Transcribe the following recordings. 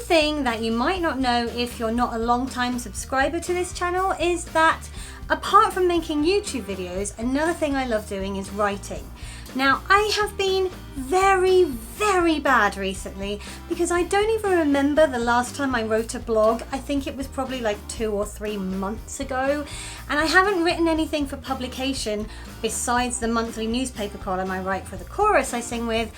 thing that you might not know if you're not a long-time subscriber to this channel is that apart from making YouTube videos, another thing I love doing is writing. Now, I have been very, very bad recently because I don't even remember the last time I wrote a blog. I think it was probably like 2 or 3 months ago, and I haven't written anything for publication besides the monthly newspaper column I write for the chorus I sing with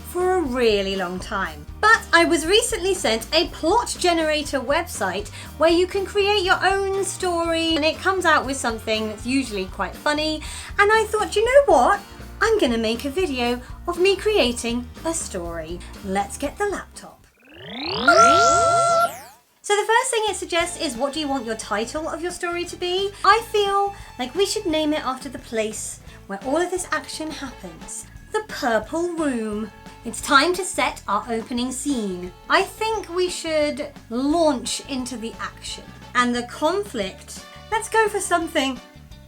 for a really long time. But I was recently sent a plot generator website where you can create your own story, and it comes out with something that's usually quite funny, and I thought, you know what? I'm gonna make a video of me creating a story. Let's get the laptop. So the first thing it suggests is, what do you want your title of your story to be? I feel like we should name it after the place where all of this action happens. The Purple Room. It's time to set our opening scene. I think we should launch into the action. And the conflict, let's go for something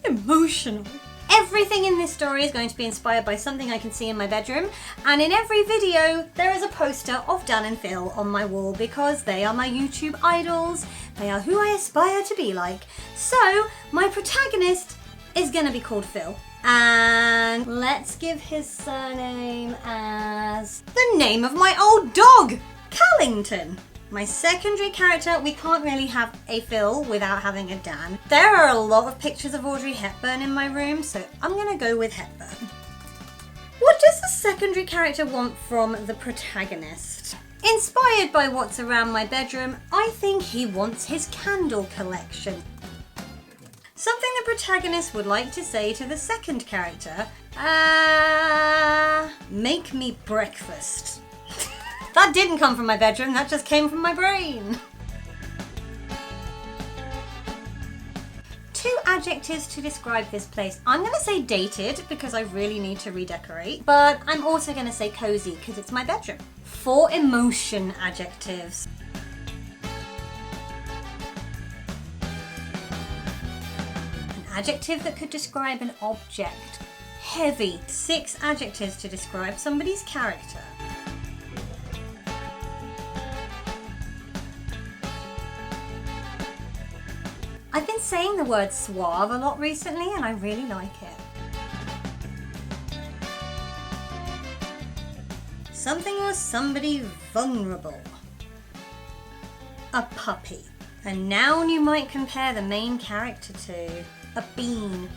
emotional. Everything in this story is going to be inspired by something I can see in my bedroom, and in every video there is a poster of Dan and Phil on my wall because they are my YouTube idols. They are who I aspire to be like. So my protagonist is going to be called Phil, and let's give his surname as the name of my old dog, Callington. My secondary character, we can't really have a Phil without having a Dan. There are a lot of pictures of Audrey Hepburn in my room, so I'm gonna go with Hepburn. What does the secondary character want from the protagonist? Inspired by what's around my bedroom, I think he wants his candle collection. Something the protagonist would like to say to the second character, make me breakfast. That didn't come from my bedroom, that just came from my brain. 2 adjectives to describe this place. I'm going to say dated because I really need to redecorate, but I'm also going to say cozy because it's my bedroom. 4 emotion adjectives. An adjective that could describe an object. Heavy. 6 adjectives to describe somebody's character. I've been saying the word suave a lot recently and I really like it. Something or somebody vulnerable. A puppy. A noun you might compare the main character to. A bean.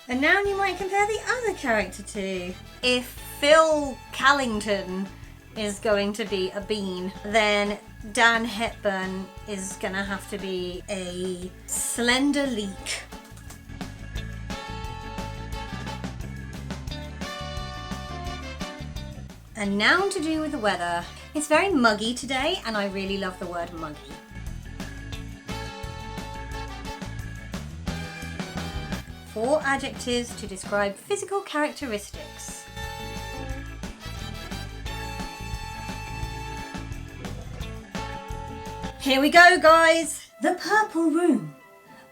A noun you might compare the other character to. If Phil Callington is going to be a bean, then Dan Hepburn is gonna have to be a slender leek. A noun to do with the weather. It's very muggy today and I really love the word muggy. Four adjectives to describe physical characteristics. Here we go, guys! The Purple Room,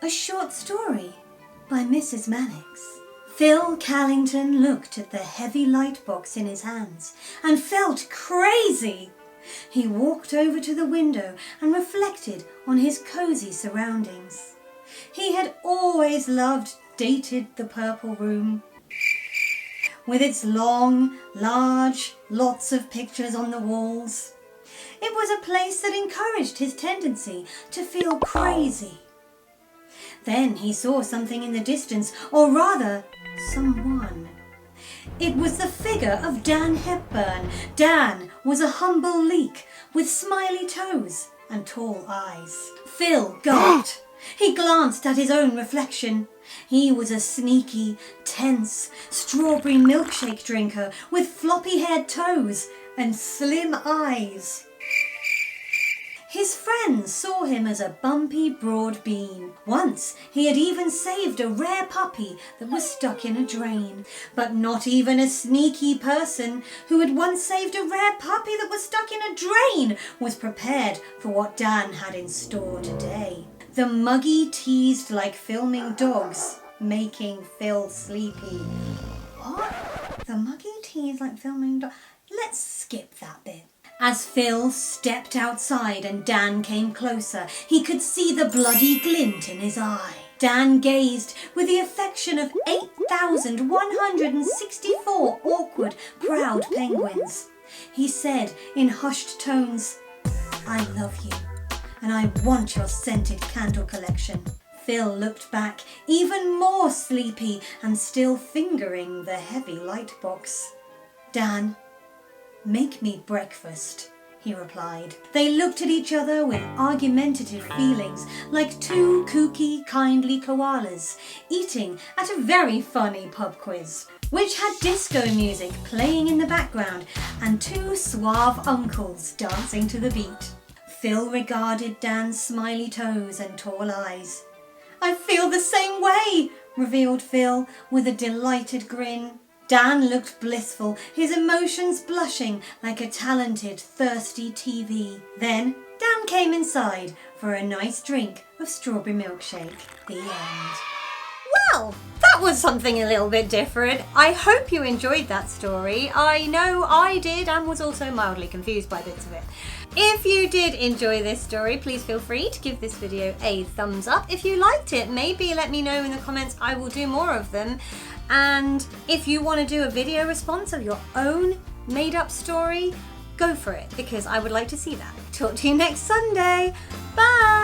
a short story by MrsManics. Phil Callington looked at the heavy light box in his hands and felt crazy. He walked over to the window and reflected on his cozy surroundings. He had always loved dated the Purple Room, with its long, large, lots of pictures on the walls. It was a place that encouraged his tendency to feel crazy. Then he saw something in the distance, or rather, someone. It was the figure of Dan Hepburn. Dan was a humble leek with smiley toes and tall eyes. Phil gulped. He glanced at his own reflection. He was a sneaky, tense, strawberry milkshake drinker with floppy-haired toes and slim eyes. His friends saw him as a bumpy, broad bean. Once he had even saved a rare puppy that was stuck in a drain. But not even a sneaky person who had once saved a rare puppy that was stuck in a drain was prepared for what Dan had in store today. The muggy teased like filming dogs, making Phil sleepy. What? The muggy teased like filming dogs? Let's skip that bit. As Phil stepped outside and Dan came closer, he could see the bloody glint in his eye. Dan gazed with the affection of 8,164 awkward, proud penguins. He said in hushed tones, "I love you, and I want your scented candle collection." Phil looked back, even more sleepy and still fingering the heavy light box. "Dan, make me breakfast," he replied. They looked at each other with argumentative feelings, like two kooky, kindly koalas eating at a very funny pub quiz, which had disco music playing in the background and two suave uncles dancing to the beat. Phil regarded Dan's smiley toes and tall eyes. "I feel the same way," revealed Phil with a delighted grin. Dan looked blissful, his emotions blushing like a talented, thirsty TV. Then Dan came inside for a nice drink of strawberry milkshake. The end. Well, that was something a little bit different. I hope you enjoyed that story. I know I did and was also mildly confused by bits of it. If you did enjoy this story, please feel free to give this video a thumbs up. If you liked it, maybe let me know in the comments. I will do more of them. And if you want to do a video response of your own made-up story, go for it, because I would like to see that. Talk to you next Sunday. Bye!